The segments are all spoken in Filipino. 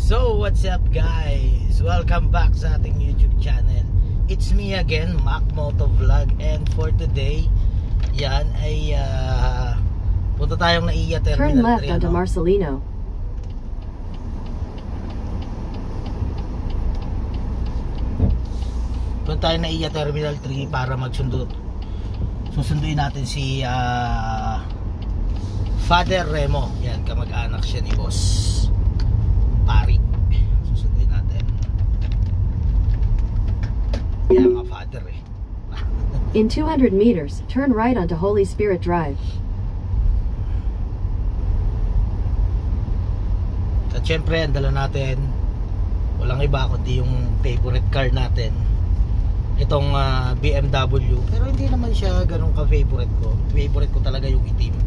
So what's up guys? Welcome back sa ating YouTube channel. It's me again, Mac Moto Vlog. And for today, yan ay punta tayong NAIA Terminal 3. Turn left onto Marcelino. Punta tayong NAIA Terminal 3 para susunduin natin si Father Remo. Yan, kamag-anak siya ni Boss Pari. Susunduin natin. Yan nga Father eh. In 200 meters, turn right onto Holy Spirit Drive. At syempre, ang dala natin, walang iba kundi yung favorite car natin. Itong BMW. Pero hindi naman siya ganun ka-favorite ko. Favorite ko talaga yung itim,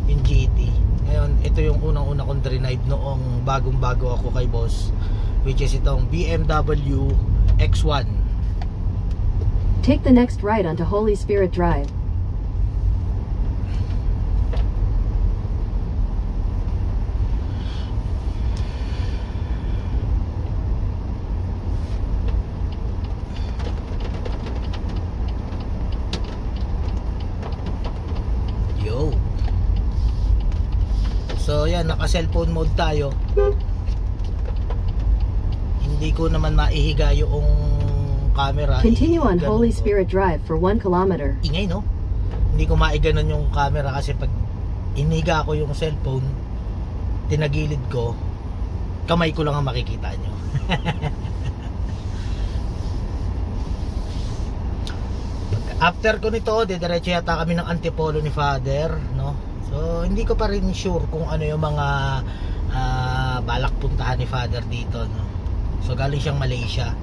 yung GT. Ngayon, ito yung unang-una kong drive noong bagong-bago ako kay Boss, which is itong BMW X1. Take the next right onto Holy Spirit Drive. Yo. So yan, naka-cellphone mode tayo. Hindi ko naman maihiga yung camera. Continue on Holy Spirit Drive for 1 kilometer. Ingay, no? Hindi ko maiganon yung camera kasi pag iniga ko yung cellphone, tinagilid ko, kamay ko lang ang makikita nyo. After ko nito, didiretso yata kami ng Antipolo ni Father, no? So hindi ko pa rin sure kung ano yung mga balak puntahan ni Father dito, no? So galing siyang Malaysia.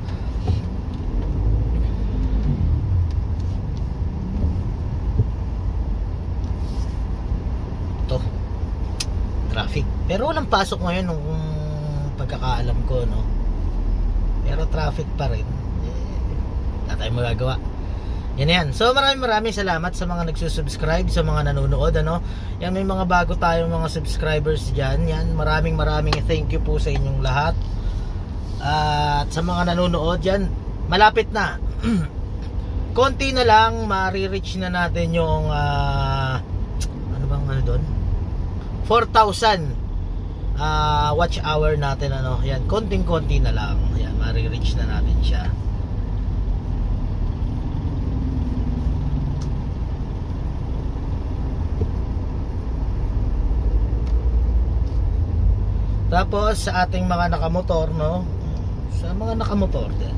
To traffic, pero walang pasok ngayon nung pagkakaalam ko, no? Pero traffic pa rin, wala tayong magagawa. Yan. So maraming salamat sa mga nagsusubscribe, sa mga nanonood, ano. Yan, may mga bago tayong mga subscribers diyan. Yan, maraming thank you po sa inyong lahat. At sa mga nanonood yan, malapit na. Konti na lang, ma-reach na natin yung doon? 4,000 watch hour natin, ano. Yan, konting-konti na lang. Yan, ma-reach na natin siya. Tapos sa ating mga nakamotor, no, sa mga nakamotor din,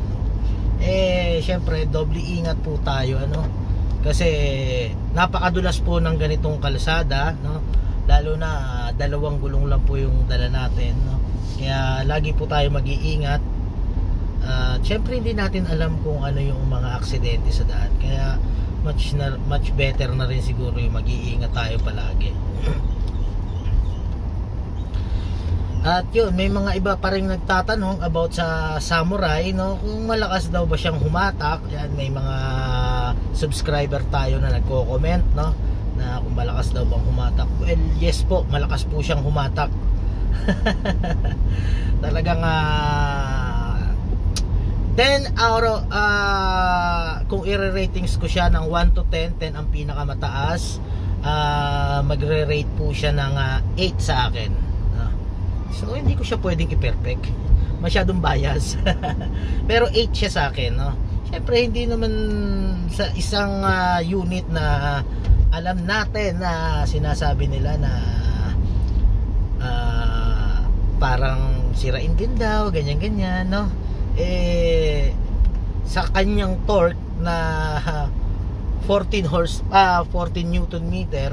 syempre doble ingat po tayo, ano, kasi napakadulas po ng ganitong kalsada, no, lalo na dalawang gulong lang po yung dala natin, no, kaya lagi po tayo mag-iingat. Syempre hindi natin alam kung ano yung mga aksidente sa daan, kaya much better na rin siguro yung mag-iingat tayo palagi. At yun, may mga iba pa rin nagtatanong about sa Samurai, no, kung malakas daw ba siyang humatak. Yan, may mga subscriber tayo na nagko-comment, no, na kung malakas daw bang humatak. Well, yes po, malakas po siyang humatak. Talagang 10 out of kung i-ratings ko siya ng 1 to 10, 10 ang pinakamataas, magre-rate po siya ng 8 sa akin. So hindi ko siya pwedeng i-perfect, masyadong bias. Pero 8 siya sa akin, no. Syempre hindi naman sa isang unit na alam natin na sinasabi nila na parang sirain din daw, ganyan, no. Sa kanyang torque na 14 Newton meter,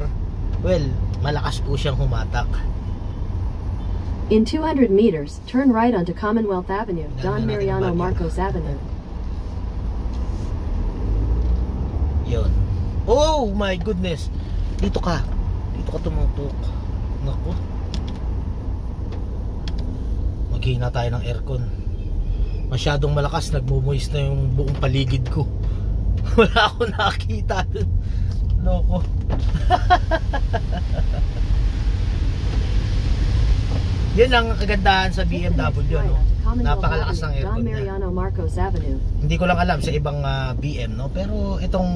well, malakas po siyang humatak. In 200 meters, turn right onto Commonwealth Avenue, Don Mariano Marcos Avenue. Yun. Oh my goodness. Dito ka tumutok. Naku. Maghina tayo ng aircon. Masyadong malakas, nagmumoist na yung buong paligid ko. Wala akong nakita dun. Loko. Yun ang kagandahan sa Take the next BMW, right no? onto Commonwealth Napakalakas ng Avenue, aircon Don niya. Mariano Marcos Avenue. Hindi ko lang alam sa ibang BM, no? Pero itong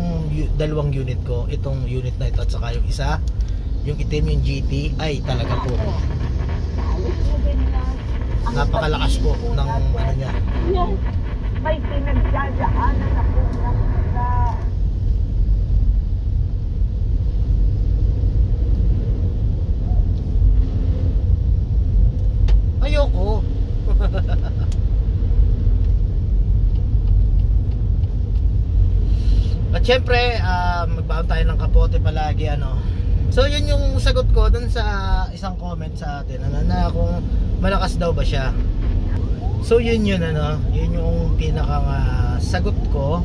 dalawang unit ko, itong unit na ito at saka yung isa, yung itim, yung GT, ay talaga po napakalakas po ng ano niya. May pinagdadaanan ako ng mga Ayoko. At syempre, magbaon tayo ng kapote palagi, ano. So yun yung sagot ko dun sa isang comment sa atin, ano, na kung malakas daw ba siya. So yun ano, yun yung pinakang sagot ko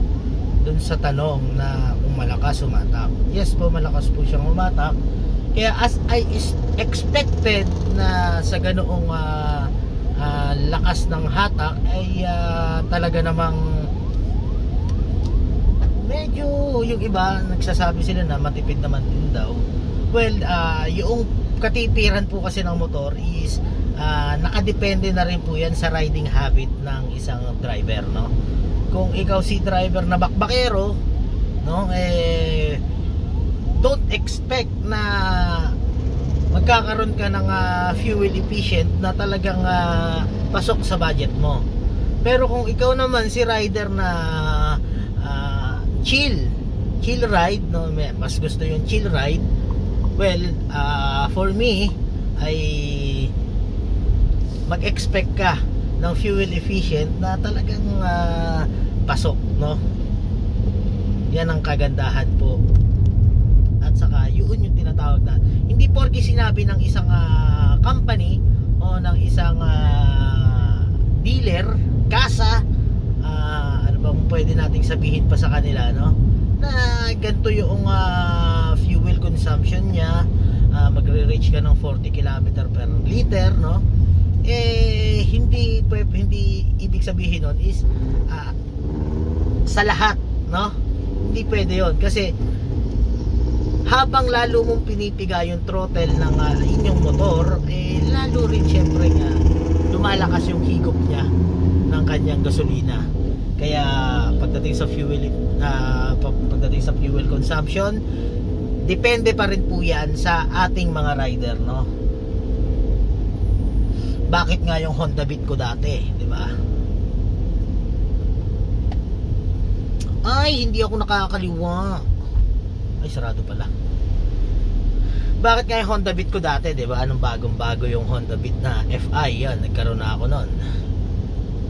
dun sa tanong na kung malakas umatak. Yes po, malakas po siyang umatak. Kaya as I expected na sa ganoong lakas ng hatak ay talaga namang medyo yung iba nagsasabi sila na matipid naman din daw. Well, yung katipiran po kasi ng motor is nakadepende na rin po yan sa riding habit ng isang driver, no? Kung ikaw si driver na bakbakero, no, don't expect na magkakaroon ka ng fuel efficient na talagang pasok sa budget mo. Pero kung ikaw naman si rider na chill ride, no, mas gusto yung chill ride, well, for me ay mag-expect ka ng fuel efficient na talagang pasok, no? Yan ang kagandahan po. At saka yun yung tinatawag na hindi porke sinabi ng isang company o ng isang dealer, kasa, ano bang pwede nating sabihin pa sa kanila, no? Na ganito yung fuel consumption niya, magre-reach ka ng 40 km per liter, no? Hindi ibig sabihin nun is sa lahat, no? Hindi pwede yun kasi habang lalo mong pinipiga yung throttle ng inyong motor, lalo rin syempre nga lumalakas yung higop niya ng kanyang gasolina. Kaya pagdating sa fuel consumption, depende pa rin po yan sa ating mga rider, no? Bakit nga yung Honda Beat ko dati, di ba? Ay, hindi ako nakakaliwa. Ay, sarado pala. Bakit nga yung Honda Beat ko dati, di ba? Anong bagong-bago yung Honda Beat na FI, yan, nagkaroon na ako nun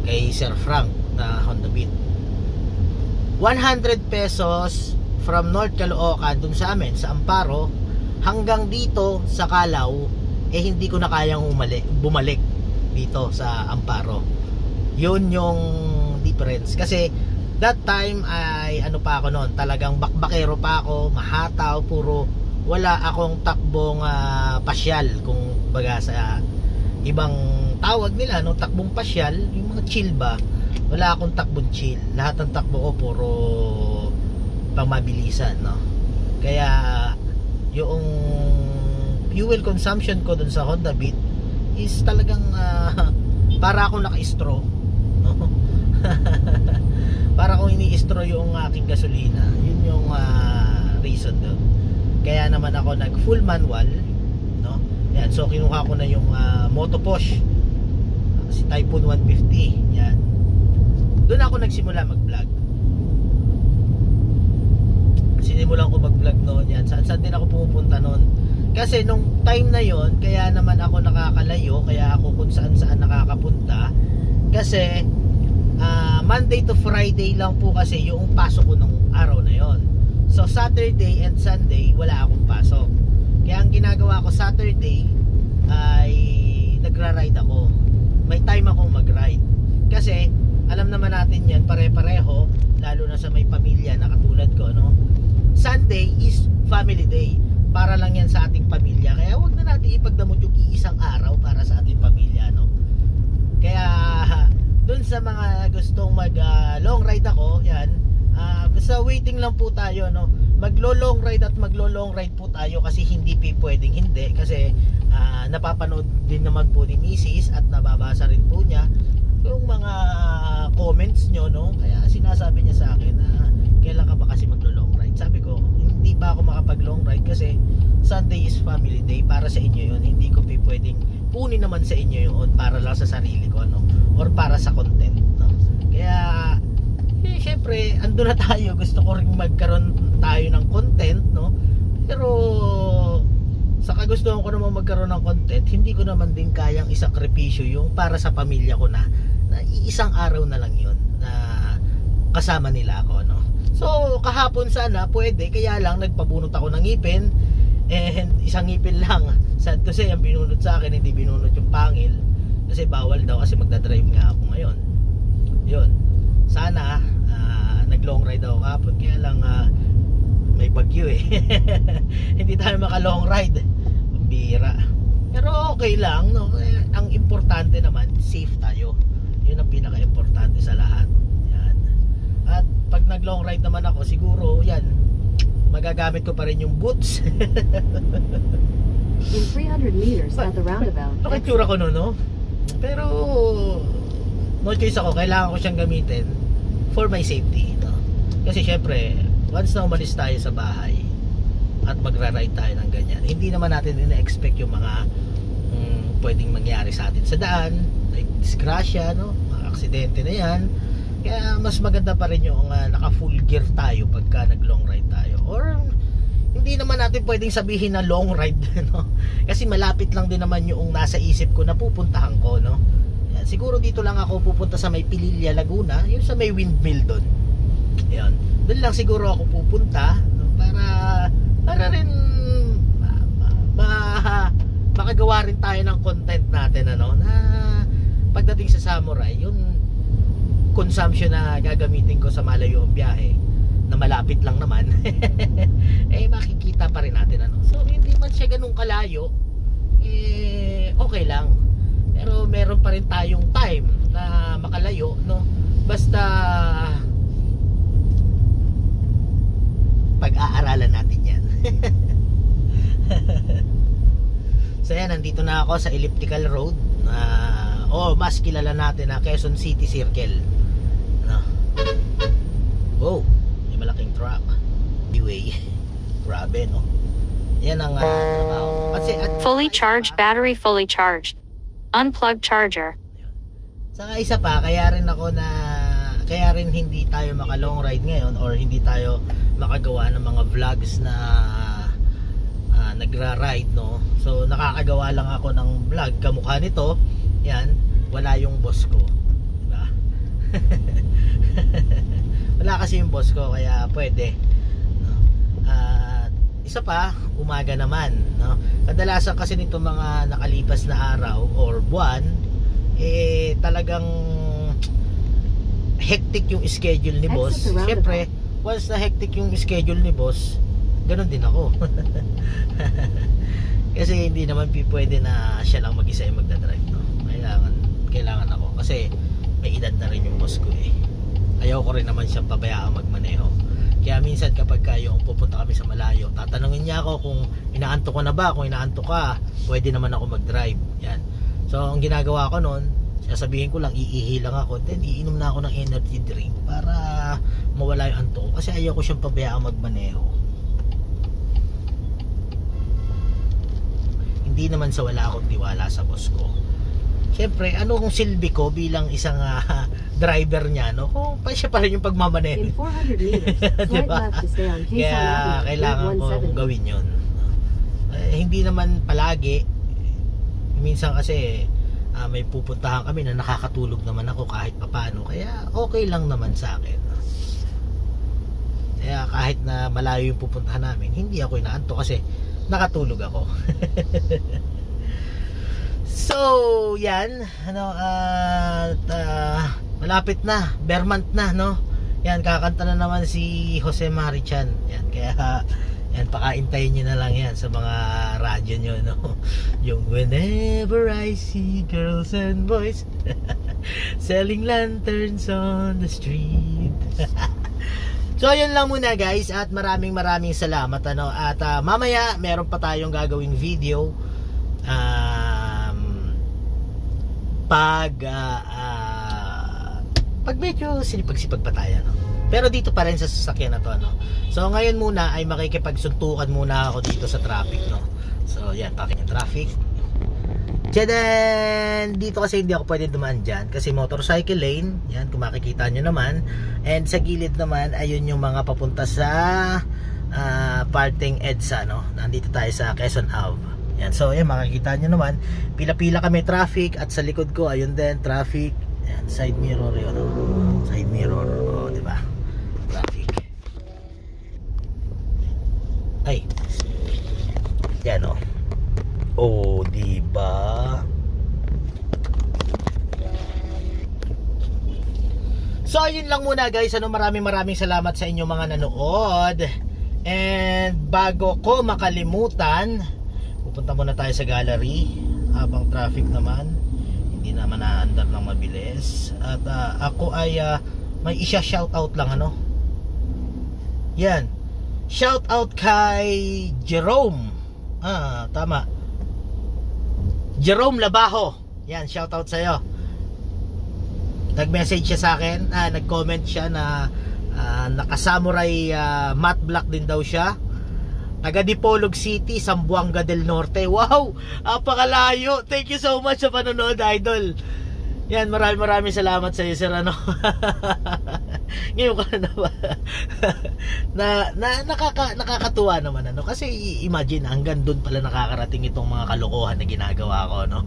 kay Sir Frank na Honda Beat. 100 pesos from North Caloocan dun sa amin, sa Amparo, hanggang dito sa Calao, hindi ko na kayang bumalik dito sa Amparo. Yun yung difference. Kasi that time ay ano pa ako noon, talagang bakbakero pa ako, mahataw, puro wala akong takbong pasyal, kung baga sa ibang tawag nila, no, takbong pasyal, yung mga chill ba, wala akong takbong chill. Lahat ng takbo ko puro pangmabilisan, no. Kaya yung fuel consumption ko dun sa Honda Beat is talagang para akong naka-straw, no? Para akong ini-straw yung aking gasolina. Yun yung reason doon. Kaya naman ako nag full manual, no? Yan, so kinuha ko na yung Moto Porsche, si Typhoon 150. Yan, doon ako nagsimula mag-vlog. Sinimulan ko mag-vlog noon. Yan, saan din ako pumupunta noon. Kasi nung time na yon, kaya naman ako nakakalayo, kaya ako kung saan nakakapunta. Kasi Monday to Friday lang po kasi yung pasok ko nung araw na yon. So Saturday and Sunday wala akong pasok. Kaya ang ginagawa ko Saturday ay nagra-ride ako. May time akong mag-ride. Kasi alam naman natin yan, pare-pareho, lalo na sa may pamilya na katulad ko, no? Sunday is family day. Para lang yan sa ating pamilya. Kaya wag na natin ipagdamot yung iisang araw para sa ating pamilya, no? Kaya dun sa mga gustong mag long ride ako, yan, basta waiting lang po tayo, no? maglo-long ride at maglo-long ride po tayo kasi hindi pwedeng hindi kasi napapanood din naman po ni Mrs. at nababasa rin po niya yung mga comments nyo, no? Kaya sinasabi niya sa akin na kailan ka ba kasi maglo-long ride. Sabi ko, hindi pa ako makapag-long ride kasi Sunday is family day, para sa inyo yun. Hindi ko pwedeng kunin naman sa inyo yun para lang sa sarili ko, no? Or para sa content, no? Kaya syempre ando na tayo, gusto ko rin magkaroon tayo ng content, no? Pero sa kagustuhan ko naman magkaroon ng content, hindi ko naman din kayang isakripisyo yung para sa pamilya ko na isang araw na lang yun na kasama nila ako, no? So kahapon sana pwede, kaya lang nagpabunot ako ng ngipin, and isang ngipin lang. Sad to say, ang binunot sa akin hindi binunot yung pangil kasi bawal daw kasi magdadrive nga ako ngayon. Yun, sana nag-long ride ako kahapon, kaya lang may bagyo eh. Hindi tayo maka-long ride, bira. Pero okay lang, no? Ang importante naman, safe tayo. Yun ang pinaka-importante sa lahat. Yan. At pag nag-long ride naman ako, siguro yan, magagamit ko pa rin yung boots. In 300 meters at the roundabout. Nakitsura ko no, no? Pero no choice ako, kailangan ko siyang gamitin for my safety, no? Kasi syempre once na umalis tayo sa bahay at magra-ride tayo ng ganyan, hindi naman natin ina-expect yung mga pwedeng mangyari sa atin sa daan, like disgrasya, no? Mga aksidente na yan. Kaya mas maganda pa rin yung naka full gear tayo pagka nag long ride tayo. Or hindi naman natin pwedeng sabihin na long ride, no? Kasi malapit lang din naman yung nasa isip ko na pupuntahan ko, no? Yan, siguro dito lang ako pupunta sa may Pililla, Laguna, yung sa may windmill doon. Yan, doon lang siguro ako pupunta, no? Para rin makagawa rin tayo ng content natin, ano, na pagdating sa Samurai, yung consumption na gagamitin ko sa malayong biyahe na malapit lang naman eh makikita pa rin natin, ano. So hindi man siya ganun kalayo, okay lang, pero meron pa rin tayong time na makalayo, no? Basta pag-aaralan natin yan. So yan, nandito na ako sa Elliptical Road, mas kilala natin na Quezon City Circle, no? Wow, may malaking truck. Anyway, grabe, no? Yan ang trabaho. Fully charged battery, fully charged. Unplugged charger. Saka isa pa, kaya rin hindi tayo maka long ride ngayon, or hindi tayo makagawa ng mga vlogs na nagra-ride, no? So nakakagawa lang ako ng vlog kamukha nito. Yan, wala yung boss ko, diba? Wala kasi yung boss ko, kaya pwede, no? Isa pa, umaga naman, no? Kadalasan kasi nito mga nakalipas na araw or buwan, talagang hectic yung schedule ni boss. Siyempre, once na hectic yung schedule ni boss, ganun din ako. Kasi hindi naman pwede na siya lang mag-isa yung magdadrive, no? Kailangan ako, kasi may edad na rin yung boss ko eh. Ayaw ko rin naman siyang pabayaan magmaneho. Kaya minsan kapag yung pupunta kami sa malayo, tatanungin niya ako kung inaantok ko na ba. Kung inaantok ka, pwede naman ako mag-drive. Yan. So ang ginagawa ko noon, sasabihin ko lang, iihi lang ako, then iinom na ako ng energy drink para mawala yung antok ko, kasi ayaw ko siyang pabayaan magmaneho. Hindi naman sa wala akong tiwala sa boss ko. Siyempre, ano kung silbi ko bilang isang driver niya, no? Kung siya pa rin yung pagmamaneho. In 400 meters, right left to stay on Quezon Kaya Avenue, kailangan ko gawin yun. Hindi naman palagi. Minsan kasi may pupuntahan kami na nakakatulog naman ako kahit papano. Kaya okay lang naman sa akin. Kaya kahit na malayo yung pupuntahan namin, hindi ako inaanto kasi nakatulog ako. So, yan, malapit na, Vermont na, no? Yan, kakanta na naman si Jose Marichan. Yan, kaya yan, pakaintayin nyo na lang yan sa mga radyo nyo, no? Yung whenever I see girls and boys selling lanterns on the street. So ayun lang muna guys, at maraming salamat ano. At mamaya meron pa tayong gagawing video pag medyo sinipag-sipag pa tayo, no? Pero dito pa rin sa sasakyan na to, no? So ngayon muna ay makikipagsuntukan muna ako dito sa traffic, no? So yan, parking yung traffic. Then dito kasi hindi ako pwede dumaan dyan kasi motorcycle lane, yan kung makikita nyo naman. And sa gilid naman, ayun yung mga papunta sa parting EDSA, no? Nandito tayo sa Quezon Ave. Yan, so yan, makikita nyo naman, pila-pila kami traffic. At sa likod ko, ayun din, traffic. Yan, side mirror yun, no? Side mirror, oh, diba? Traffic. Ay, yan, no? Oh, diba? So, yun lang muna guys. Ano, maraming salamat sa inyo mga nanood. And bago ko makalimutan, pupunta muna tayo sa gallery habang traffic naman. Hindi naman naandar ng mabilis. At ako ay may isa-shoutout lang, ano. Yan. Shoutout kay Jerome. Tama. Jerome Labajo. Yan, shoutout sa'yo. Nag-message siya sa akin, nag-comment siya na naka-samurai matte black din daw siya. Taga Dipolog City, Zamboanga del Norte. Wow! Apakalayo. Thank you so much sa panonood, idol. Yan, maraming salamat sa iyo, sir, ano. Ngayon ka na ba? Nakakatuwa naman, ano. Kasi imagine, hanggang doon pala nakakarating itong mga kalokohan na ginagawa ko, no.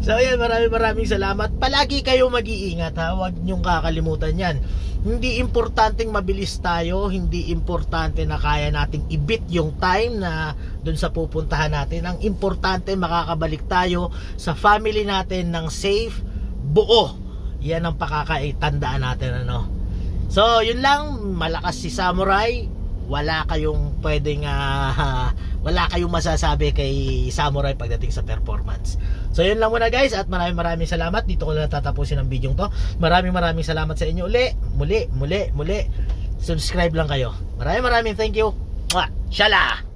So yan, maraming salamat. Palagi kayo mag-iingat, ha. Huwag niyong kakalimutan yan. Hindi importanteng mabilis tayo, hindi importante na kaya nating ibit yung time na dun sa pupuntahan natin. Ang importante, makakabalik tayo sa family natin ng safe, buo. Yan ang pakakaitandaan natin, ano. So yun lang, malakas si Samurai. Wala kayong pwedeng wala kayong masasabi kay Samurai pagdating sa performance. So yun lang muna guys, at maraming salamat. Dito ko na tatapusin ang video to. Maraming salamat sa inyo muli. Subscribe lang kayo. Maraming thank you. Shala.